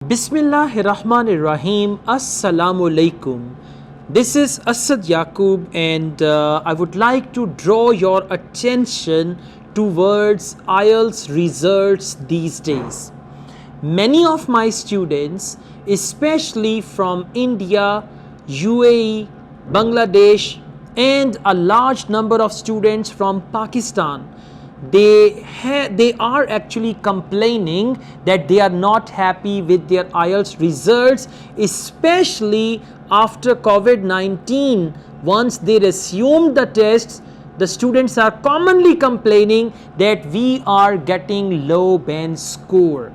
Bismillahirrahmanirrahim. Assalamu alaikum. This is Asad Yaqub, and I would like to draw your attention towards IELTS results these days. Many of my students, especially from India, UAE, Bangladesh, and a large number of students from Pakistan, they are actually complaining that they are not happy with their IELTS results, especially after COVID-19. Once they resumed the tests, the students are commonly complaining that we are getting low band score.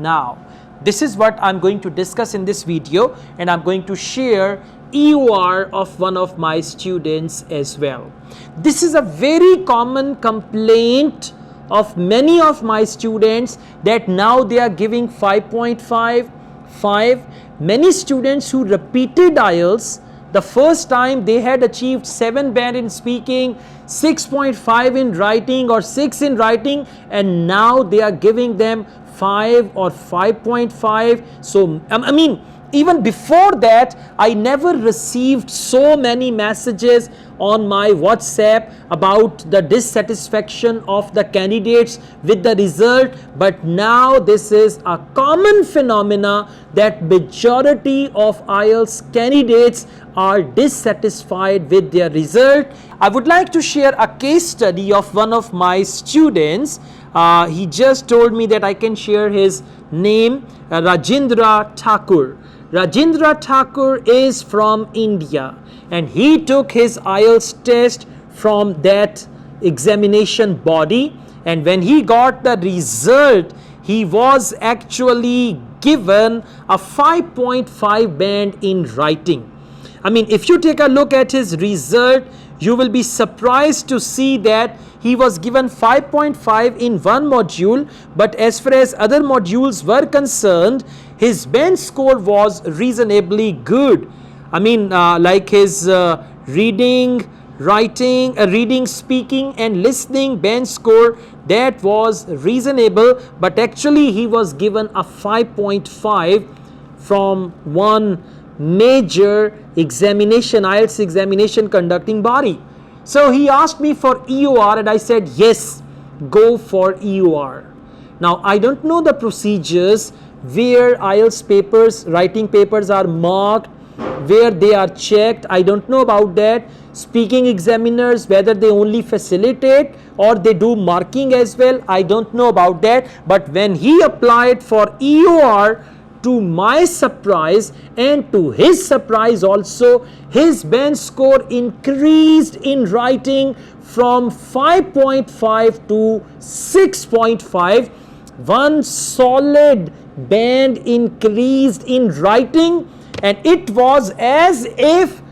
Now, this is what I'm going to discuss in this video, and I'm going to share EOR of one of my students as well. This is a very common complaint of many of my students that now they are giving 5.5, 5. Many students who repeated IELTS, the first time they had achieved 7 band in speaking, 6.5 in writing or 6 in writing, and now they are giving them 5 or 5.5. So I mean, even before that, I never received so many messages on my WhatsApp about the dissatisfaction of the candidates with the result. But now this is a common phenomena that majority of IELTS candidates are dissatisfied with their result. I would like to share a case study of one of my students. He just told me that I can share his name, Rajendra Thakur. Rajendra Thakur is from India, and he took his IELTS test from that examination body, and when he got the result, he was actually given a 5.5 band in writing. I mean, if you take a look at his result, you will be surprised to see that he was given 5.5 in one module, but as far as other modules were concerned, his band score was reasonably good. I mean, like his reading, writing, reading, speaking and listening band score, that was reasonable, but actually he was given a 5.5 from one major examination, IELTS examination conducting body. So he asked me for EOR, and I said yes, go for EOR. Now I don't know the procedures where IELTS papers, writing papers are marked, where they are checked. I don't know about that. Speaking examiners, whether they only facilitate or they do marking as well, I don't know about that. But when he applied for EOR, to my surprise and to his surprise also, his band score increased in writing from 5.5 to 6.5. One solid band increased in writing, and it was as if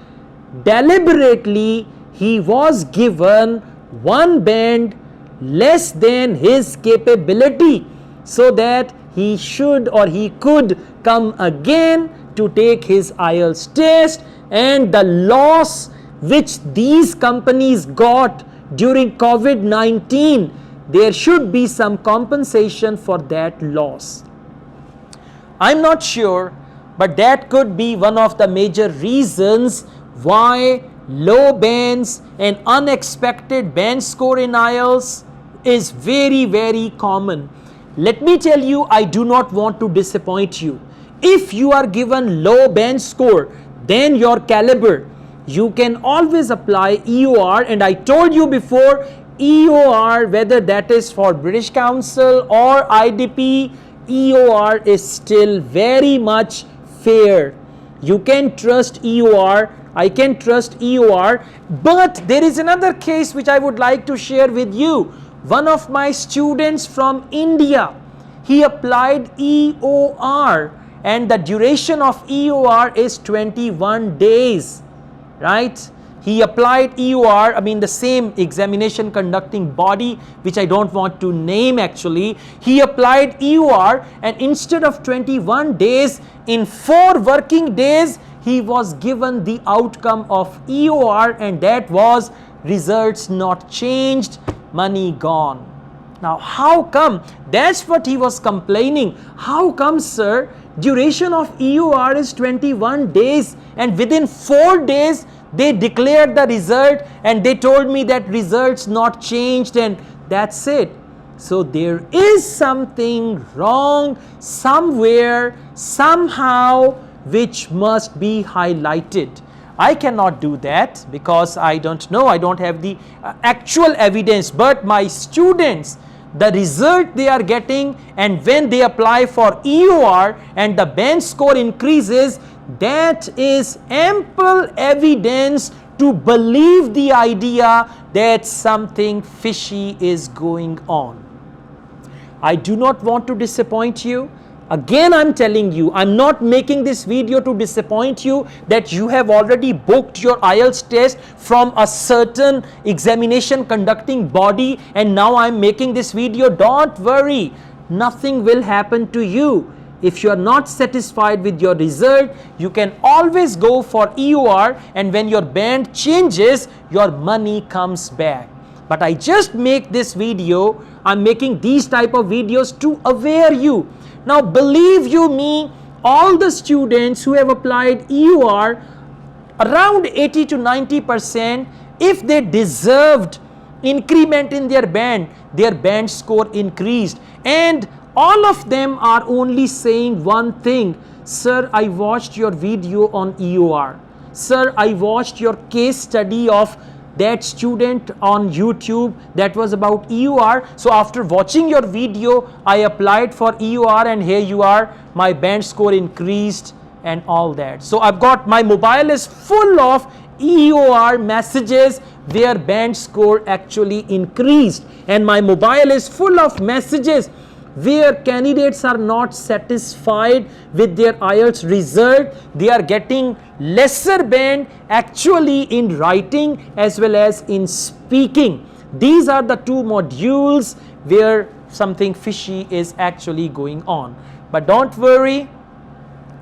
deliberately he was given one band less than his capability, so that he should or he could come again to take his IELTS test, and the loss which these companies got during COVID-19, there should be some compensation for that loss. I'm not sure, but that could be one of the major reasons why low bands and unexpected band score in IELTS is very, very common. Let me tell you, I do not want to disappoint you. If you are given low band score than your caliber, you can always apply EOR, and I told you before, EOR, whether that is for British Council or IDP, EOR is still very much fair. You can trust EOR, I can trust EOR, but there is another case which I would like to share with you. One of my students from India, he applied EOR, and the duration of EOR is 21 days, right? He applied EOR, I mean the same examination conducting body, which I don't want to name actually. He applied EOR, and instead of 21 days, in 4 working days, he was given the outcome of EOR, and that was results not changed, money gone. Now, how come? That's what he was complaining. How come, sir? Duration of EOR is 21 days, and within 4 days, they declared the result and they told me that results not changed, and that's it. So there is something wrong somewhere, somehow, which must be highlighted. I cannot do that because I don't know, I don't have the actual evidence, but my students, the result they are getting, and when they apply for EOR and the band score increases, that is ample evidence to believe the idea that something fishy is going on. I do not want to disappoint you. Again, I'm telling you, I'm not making this video to disappoint you that you have already booked your IELTS test from a certain examination conducting body, and now I'm making this video. Don't worry, nothing will happen to you. If you are not satisfied with your result, you can always go for EOR, and when your band changes, your money comes back. But I just make this video, I'm making these type of videos to aware you. Now, believe you me, all the students who have applied EOR, around 80 to 90%, if they deserved increment in their band score increased. And all of them are only saying one thing: sir, I watched your video on EOR. Sir, I watched your case study of that student on YouTube that was about EOR. So after watching your video, I applied for EOR, and here you are, my band score increased and all that. So I've got, my mobile is full of EOR messages where band score actually increased, and my mobile is full of messages where candidates are not satisfied with their IELTS result. They are getting lesser band actually in writing as well as in speaking. These are the two modules where something fishy is actually going on. But don't worry,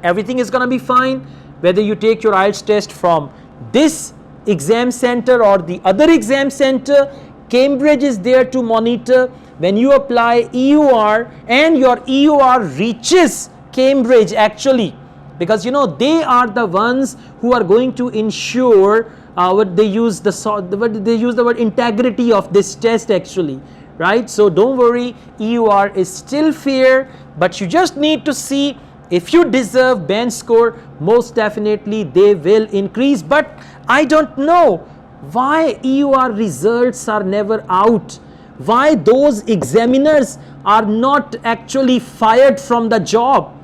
everything is going to be fine. Whether you take your IELTS test from this exam center or the other exam center, Cambridge is there to monitor. When you apply EOR and your EOR reaches Cambridge actually, because you know they are the ones who are going to ensure what they use the word integrity of this test actually, right? So don't worry, EOR is still fair, but you just need to see if you deserve band score, most definitely they will increase. But I don't know why EOR results are never out. Why those examiners are not actually fired from the job.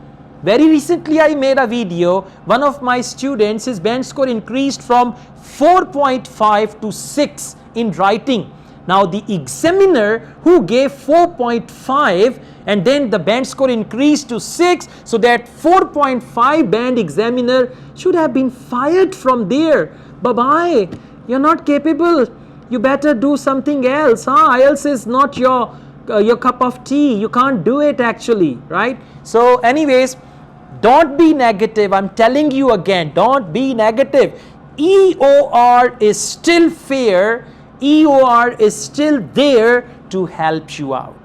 Very recently I made a video, one of my students, his band score increased from 4.5 to 6 in writing. Now the examiner who gave 4.5 and then the band score increased to 6, so that 4.5 band examiner should have been fired from there. Bye-bye, you're not capable. You better do something else. IELTS is not your cup of tea. You can't do it actually, right? So anyways, don't be negative. I'm telling you again, don't be negative. EOR is still fair. EOR is still there to help you out.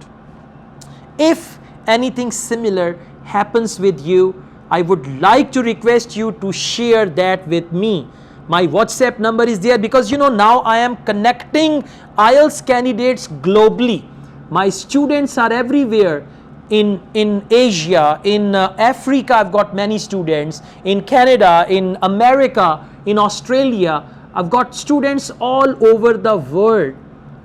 If anything similar happens with you, I would like to request you to share that with me. My WhatsApp number is there, because you know now I am connecting IELTS candidates globally. My students are everywhere, in Asia, in Africa I've got many students, in Canada, in America, in Australia. I've got students all over the world,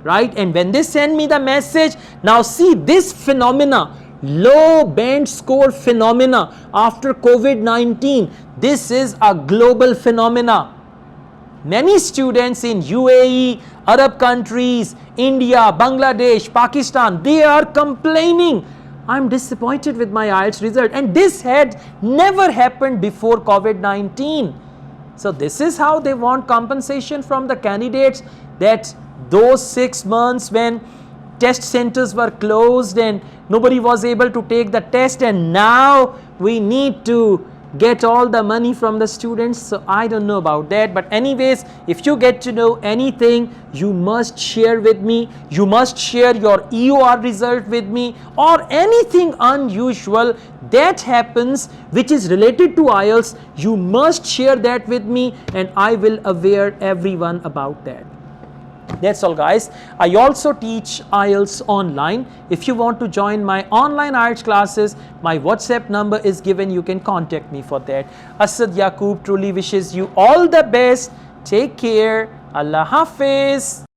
right? And when they send me the message, now see this phenomena, low band score phenomena after COVID-19, this is a global phenomena. Many students in UAE, Arab countries, India, Bangladesh, Pakistan, they are complaining, I'm disappointed with my IELTS result, and this had never happened before COVID-19. So this is how they want compensation from the candidates, that those 6 months when test centers were closed and nobody was able to take the test, and now we need to get all the money from the students, so I don't know about that. But anyways, if you get to know anything, you must share with me. You must share your EOR result with me, or anything unusual that happens which is related to IELTS. You must share that with me, and I will aware everyone about that. That's all, guys. I also teach IELTS online. If you want to join my online IELTS classes, my WhatsApp number is given. You can contact me for that. Asad Yaqub truly wishes you all the best. Take care. Allah Hafiz.